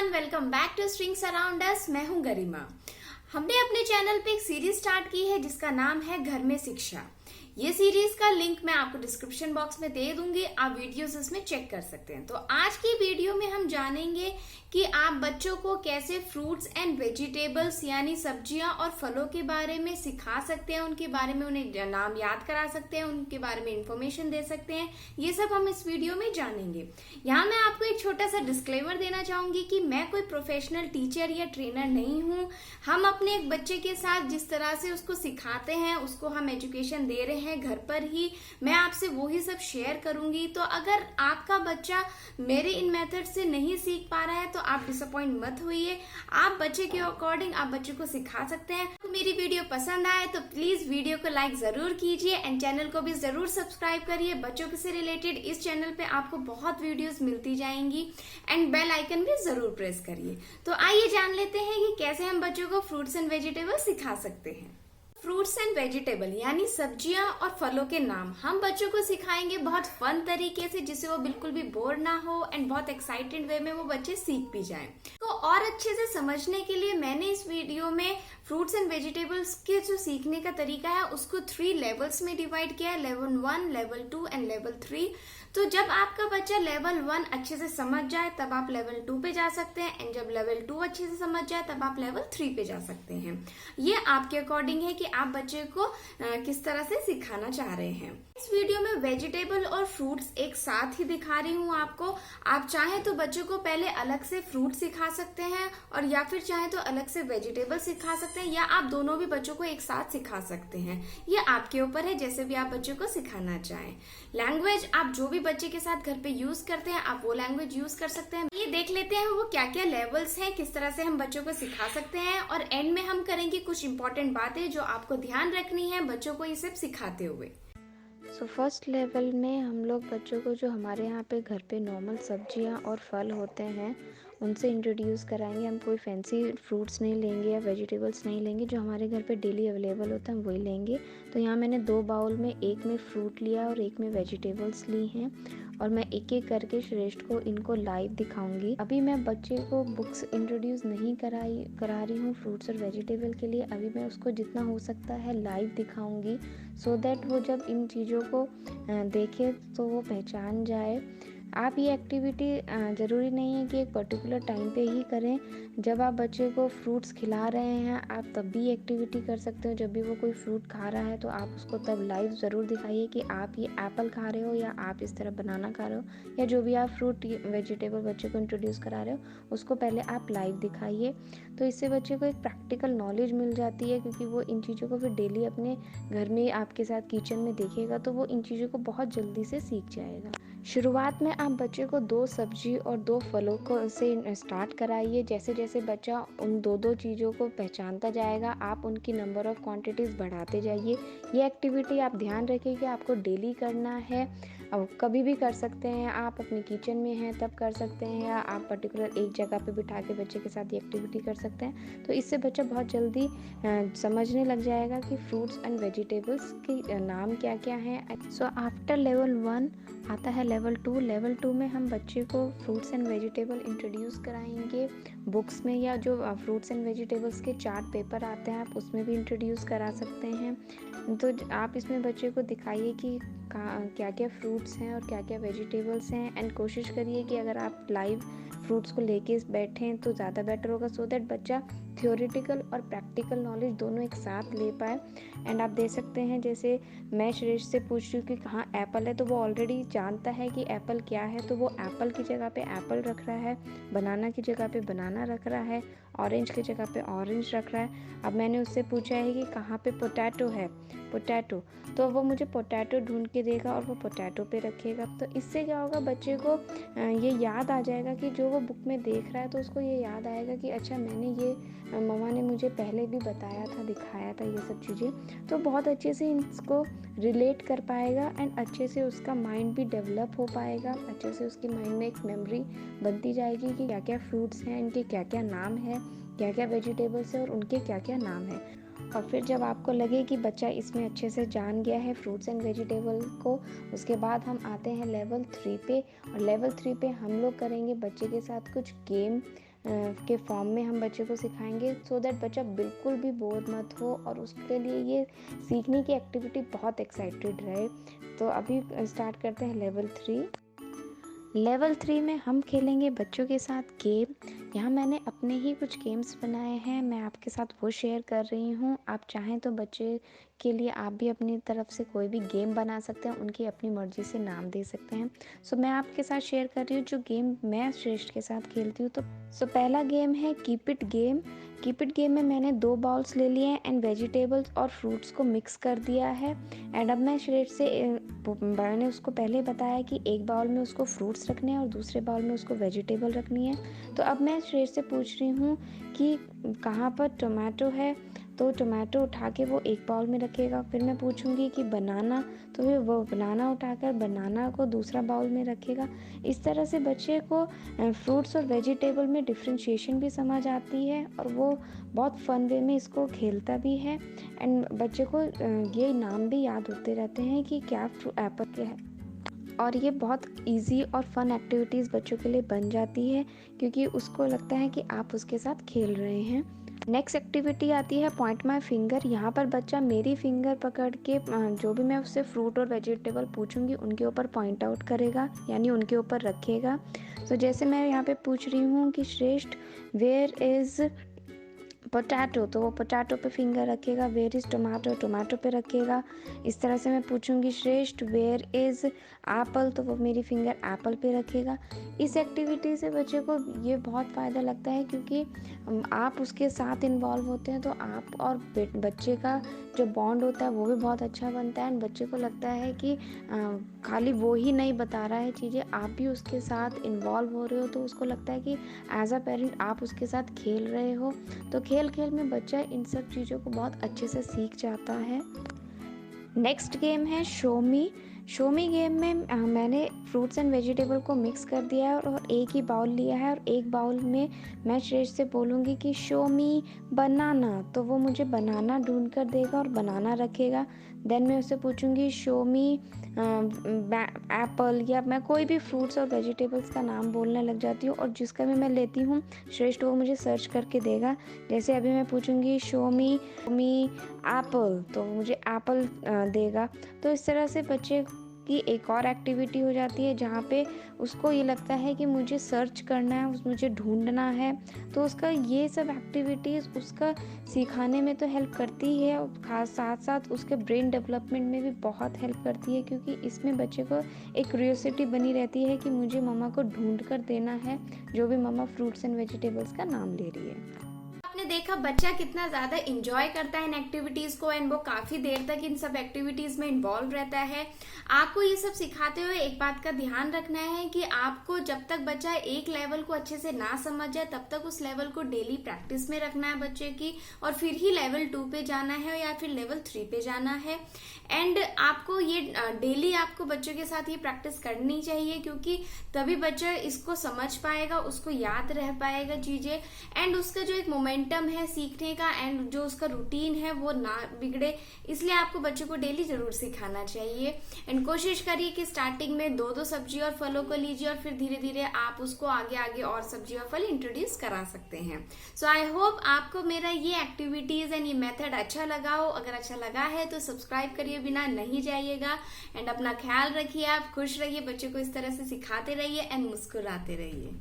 Everyone, welcome back two strings around us. मैं हूं गरिमा। हमने अपने चैनल पे एक सीरीज स्टार्ट की है जिसका नाम है घर में शिक्षा। ये सीरीज का लिंक मैं आपको डिस्क्रिप्शन बॉक्स में दे दूंगी, आप वीडियोस इसमें चेक कर सकते हैं। तो आज की वीडियो में हम जानेंगे कि आप बच्चों को कैसे फ्रूट्स एंड वेजिटेबल्स यानी सब्जियां और फलों के बारे में सिखा सकते हैं, उनके बारे में उन्हें नाम याद करा सकते हैं, उनके बारे में इंफॉर्मेशन दे सकते हैं। ये सब हम इस वीडियो में जानेंगे। यहाँ मैं आपको एक छोटा सा डिस्क्लेमर देना चाहूंगी कि मैं कोई प्रोफेशनल टीचर या ट्रेनर नहीं हूँ। हम अपने एक बच्चे के साथ जिस तरह से उसको सिखाते हैं, उसको हम एजुकेशन दे रहे हैं घर पर ही, मैं आपसे वो ही सब शेयर करूंगी। तो अगर आपका बच्चा मेरे इन मेथड से नहीं सीख पा रहा है तो आप डिसअपॉइंट मत होइए। आप बच्चे के अकॉर्डिंग आप बच्चे को सिखा सकते हैं। तो मेरी वीडियो पसंद आए तो प्लीज वीडियो को लाइक जरूर कीजिए एंड चैनल को भी जरूर सब्सक्राइब करिए। बच्चों से रिलेटेड इस चैनल पे आपको बहुत वीडियोस मिलती जाएंगी एंड बेल आइकन भी जरूर प्रेस करिए। तो आइए जान लेते हैं कि कैसे हम बच्चों को फ्रूट्स एंड वेजिटेबल सिखा सकते हैं। फ्रूट्स एंड वेजिटेबल यानी सब्जियां और फलों के नाम हम बच्चों को सिखाएंगे बहुत फन तरीके से, जिससे वो बिल्कुल भी बोर ना हो एंड बहुत एक्साइटेड वे में वो बच्चे सीख भी जाएं। तो और अच्छे से समझने के लिए मैंने इस वीडियो में फ्रूट्स एंड वेजिटेबल्स के जो सीखने का तरीका है उसको 3 लेवल्स में डिवाइड किया है, लेवल 1, लेवल 2 एंड लेवल 3। तो जब आपका बच्चा लेवल 1 अच्छे से समझ जाए तब आप लेवल 2 पे जा सकते हैं एंड जब लेवल 2 अच्छे से समझ जाए तब आप लेवल 3 पे जा सकते हैं। ये आपके अकॉर्डिंग है कि आप बच्चे को किस तरह से सिखाना चाह रहे हैं। इस वीडियो में वेजिटेबल और फ्रूट्स एक साथ ही दिखा रही हूँ आपको। आप चाहें तो बच्चों को पहले अलग से फ्रूट सिखा सकते हैं और या फिर चाहें तो अलग से वेजिटेबल सिखा सकते हैं, या आप दोनों भी बच्चों को एक साथ सिखा सकते हैं। ये आपके ऊपर है, जैसे भी आप बच्चों को सिखाना चाहें। लैंग्वेज आप जो भी बच्चे के साथ घर पे यूज करते हैं आप वो लैंग्वेज यूज कर सकते हैं। ये देख लेते हैं वो क्या क्या लेवल्स हैं, किस तरह से हम बच्चों को सिखा सकते हैं, और एंड में हम करेंगे कुछ इंपॉर्टेंट बातें जो आपको ध्यान रखनी है बच्चों को ये सब सिखाते हुए। फर्स्ट लेवल में हम लोग बच्चों को जो हमारे यहाँ पे घर पे नॉर्मल सब्जियाँ और फल होते हैं उनसे इंट्रोड्यूस कराएंगे। हम कोई फैंसी फ्रूट्स नहीं लेंगे या वेजिटेबल्स नहीं लेंगे, जो हमारे घर पे डेली अवेलेबल होता है हम वही लेंगे। तो यहाँ मैंने 2 बाउल में, एक में फ्रूट लिया और एक में वेजिटेबल्स ली हैं, और मैं एक एक करके श्रेष्ठ को इनको लाइव दिखाऊंगी। अभी मैं बच्चे को बुक्स इंट्रोड्यूस नहीं करा रही हूँ फ्रूट्स और वेजिटेबल के लिए। अभी मैं उसको जितना हो सकता है लाइव दिखाऊंगी, सो दैट वो जब इन चीज़ों को देखे तो वो पहचान जाए। आप ये एक्टिविटी ज़रूरी नहीं है कि एक पर्टिकुलर टाइम पे ही करें। जब आप बच्चे को फ्रूट्स खिला रहे हैं आप तब भी एक्टिविटी कर सकते हो। जब भी वो कोई फ्रूट खा रहा है तो आप उसको तब लाइव ज़रूर दिखाइए कि आप ये एप्पल खा रहे हो या आप इस तरह बनाना खा रहे हो, या जो भी आप फ्रूट वेजिटेबल बच्चे को इंट्रोड्यूस करा रहे हो उसको पहले आप लाइव दिखाइए। तो इससे बच्चे को एक प्रैक्टिकल नॉलेज मिल जाती है, क्योंकि वो इन चीज़ों को फिर डेली अपने घर में आपके साथ किचन में देखेगा तो वो इन चीज़ों को बहुत जल्दी से सीख जाएगा। शुरुआत में आप बच्चे को 2 सब्जी और 2 फलों को से स्टार्ट कराइए। जैसे जैसे बच्चा उन 2 चीज़ों को पहचानता जाएगा आप उनकी नंबर ऑफ़ क्वांटिटीज़ बढ़ाते जाइए। ये एक्टिविटी आप ध्यान रखिए कि आपको डेली करना है। अब कभी भी कर सकते हैं, आप अपने किचन में हैं तब कर सकते हैं, या आप पर्टिकुलर एक जगह पे बिठा के बच्चे के साथ ये एक्टिविटी कर सकते हैं। तो इससे बच्चा बहुत जल्दी समझने लग जाएगा कि फ्रूट्स एंड वेजिटेबल्स के नाम क्या क्या हैं। सो आफ्टर लेवल 1 आता है लेवल 2। लेवल 2 में हम बच्चे को फ्रूट्स एंड वेजिटेबल इंट्रोड्यूस कराएंगे बुक्स में, या जो फ्रूट्स एंड वेजिटेबल्स के चार्ट पेपर आते हैं आप उसमें भी इंट्रोड्यूस करा सकते हैं। तो आप इसमें बच्चे को दिखाइए कि क्या क्या फ्रूट्स हैं और क्या क्या वेजिटेबल्स हैं, एंड कोशिश करिए कि अगर आप लाइव फ्रूट्स को लेके बैठें तो ज़्यादा बेटर होगा, सो दैट बच्चा थ्योरेटिकल और प्रैक्टिकल नॉलेज दोनों एक साथ ले पाए। एंड आप दे सकते हैं, जैसे मैं श्रेष्ठ से पूछ रही हूँ कि कहाँ एप्पल है, तो वो ऑलरेडी जानता है कि एप्पल क्या है, तो वो एप्पल की जगह पे एप्पल रख रहा है, बनाना की जगह पे बनाना रख रहा है, ऑरेंज की जगह पे ऑरेंज रख रहा है। अब मैंने उससे पूछा है कि कहाँ पे पोटैटो है, पोटैटो, तो वो मुझे पोटैटो ढूंढ के देगा और वो पोटैटो पे रखेगा। तो इससे क्या होगा, बच्चे को ये याद आ जाएगा कि जो वो बुक में देख रहा है, तो उसको ये याद आएगा कि अच्छा मैंने ये मम्मा ने मुझे पहले भी बताया था, दिखाया था, ये सब चीज़ें। तो बहुत अच्छे से इसको रिलेट कर पाएगा एंड अच्छे से उसका माइंड भी डेवलप हो पाएगा। अच्छे से उसके माइंड में एक मेमोरी बनती जाएगी कि क्या क्या फ्रूट्स हैं, इनके क्या क्या नाम है, क्या क्या वेजिटेबल्स हैं और उनके क्या क्या नाम है। और फिर जब आपको लगे कि बच्चा इसमें अच्छे से जान गया है फ्रूट्स एंड वेजिटेबल को, उसके बाद हम आते हैं लेवल 3 पे। और लेवल 3 पे हम लोग करेंगे बच्चे के साथ कुछ गेम के फॉर्म में हम बच्चे को सिखाएंगे, सो दैट बच्चा बिल्कुल भी बोर मत हो और उसके लिए ये सीखने की एक्टिविटी बहुत एक्साइटेड रहे। तो अभी स्टार्ट करते हैं लेवल 3। लेवल 3 में हम खेलेंगे बच्चों के साथ गेम। यहाँ मैंने अपने ही कुछ गेम्स बनाए हैं, मैं आपके साथ वो शेयर कर रही हूँ। आप चाहें तो बच्चे के लिए आप भी अपनी तरफ से कोई भी गेम बना सकते हैं, उनकी अपनी मर्ज़ी से नाम दे सकते हैं। सो मैं आपके साथ शेयर कर रही हूँ जो गेम मैं श्रेष्ठ के साथ खेलती हूँ। तो पहला गेम है keep it game. Keep it game में मैंने 2 बाउल्स ले लिए हैं एंड वेजिटेबल्स और फ्रूट्स को मिक्स कर दिया है। एंड अब मैं श्रेष्ठ से मैंने उसको पहले बताया कि एक बाउल में उसको फ्रूट्स रखने हैं और दूसरे बाउल में उसको वेजिटेबल रखनी है। तो अब मैं श्रेष्ठ से पूछ रही हूँ कि कहाँ पर टोमेटो है, तो टोमेटो उठा के वो एक बाउल में रखेगा। फिर मैं पूछूंगी कि बनाना, तो फिर वो बनाना उठाकर बनाना को दूसरा बाउल में रखेगा। इस तरह से बच्चे को फ्रूट्स और वेजिटेबल में डिफ्रेंशिएशन भी समझ आती है और वो बहुत फन वे में इसको खेलता भी है। एंड बच्चे को ये नाम भी याद होते रहते हैं कि क्या एप्पल क्या है। और ये बहुत इजी और फन एक्टिविटीज़ बच्चों के लिए बन जाती है क्योंकि उसको लगता है कि आप उसके साथ खेल रहे हैं। नेक्स्ट एक्टिविटी आती है पॉइंट माय फिंगर। यहाँ पर बच्चा मेरी फिंगर पकड़ के जो भी मैं उससे फ्रूट और वेजिटेबल पूछूंगी उनके ऊपर पॉइंट आउट करेगा, यानी उनके ऊपर रखेगा। तो जैसे मैं यहाँ पे पूछ रही हूँ कि श्रेष्ठ वेयर इज़ पोटैटो, तो वो पोटैटो पे फिंगर रखेगा। वेयर इज़ टोमेटो, टोमेटो पे रखेगा। इस तरह से मैं पूछूंगी श्रेष्ठ वेयर इज़ एप्पल, तो वो मेरी फिंगर एप्पल पे रखेगा। इस एक्टिविटी से बच्चे को ये बहुत फ़ायदा लगता है क्योंकि आप उसके साथ इन्वॉल्व होते हैं तो आप और बच्चे का जो बॉन्ड होता है वो भी बहुत अच्छा बनता है। एंड बच्चे को लगता है कि खाली वो ही नहीं बता रहा है चीज़ें, आप भी उसके साथ इन्वॉल्व हो रहे हो, तो उसको लगता है कि एज अ पेरेंट आप उसके साथ खेल रहे हो। तो खेल खेल में बच्चा इन सब चीज़ों को बहुत अच्छे से सीख जाता है। नेक्स्ट गेम है शो मी। शो मी गेम में मैंने फ्रूट्स एंड वेजिटेबल को मिक्स कर दिया है और एक ही बाउल लिया है और एक बाउल में मैं श्रेष्ठ से बोलूँगी कि शो मी बनाना, तो वो मुझे बनाना ढूंढ कर देगा और बनाना रखेगा। देन मैं उससे पूछूंगी शो मी एप्पल, या मैं कोई भी फ्रूट्स और वेजिटेबल्स का नाम बोलने लग जाती हूँ और जिसका भी मैं लेती हूँ श्रेष्ठ वो मुझे सर्च करके देगा। जैसे अभी मैं पूछूंगी शो मी एप्पल, तो मुझे एप्पल देगा। तो इस तरह से बच्चे की एक और एक्टिविटी हो जाती है जहाँ पे उसको ये लगता है कि मुझे सर्च करना है, मुझे ढूंढना है। तो उसका ये सब एक्टिविटीज़ उसका सिखाने में तो हेल्प करती ही है और खास साथ साथ उसके ब्रेन डेवलपमेंट में भी बहुत हेल्प करती है क्योंकि इसमें बच्चे को एक क्यूरियोसिटी बनी रहती है कि मुझे मम्मा को ढूंढ कर देना है जो भी मम्मा फ्रूट्स एंड वेजिटेबल्स का नाम ले रही है। आपने देखा बच्चा कितना ज्यादा इंजॉय करता है इन एक्टिविटीज को एंड वो काफी देर तक इन सब एक्टिविटीज में इन्वॉल्व रहता है। आपको ये सब सिखाते हुए एक बात का ध्यान रखना है कि आपको जब तक बच्चा एक लेवल को अच्छे से ना समझ जाए तब तक उस लेवल को डेली प्रैक्टिस में रखना है बच्चे की, और फिर ही लेवल 2 पे जाना है या फिर लेवल 3 पे जाना है। एंड आपको ये डेली आपको बच्चों के साथ ये प्रैक्टिस करनी चाहिए क्योंकि तभी बच्चा इसको समझ पाएगा, उसको याद रह पाएगा चीजें, एंड उसका जो एक मोमेंटम है सीखने का एंड जो उसका रूटीन है वो ना बिगड़े। इसलिए आपको बच्चों को डेली जरूर सिखाना चाहिए। एंड कोशिश करिए कि स्टार्टिंग में 2-2 सब्जी और फलों को लीजिए और फिर धीरे धीरे आप उसको आगे आगे और सब्जी और फल इंट्रोड्यूस करा सकते हैं। सो आई होप आपको मेरा ये एक्टिविटीज एंड ये मेथड अच्छा लगा हो। अगर अच्छा लगा है तो सब्सक्राइब करिए बिना नहीं जाइएगा। एंड अपना ख्याल रखिए, आप खुश रहिए, बच्चों को इस तरह से सिखाते रहिए एंड मुस्कुराते रहिए।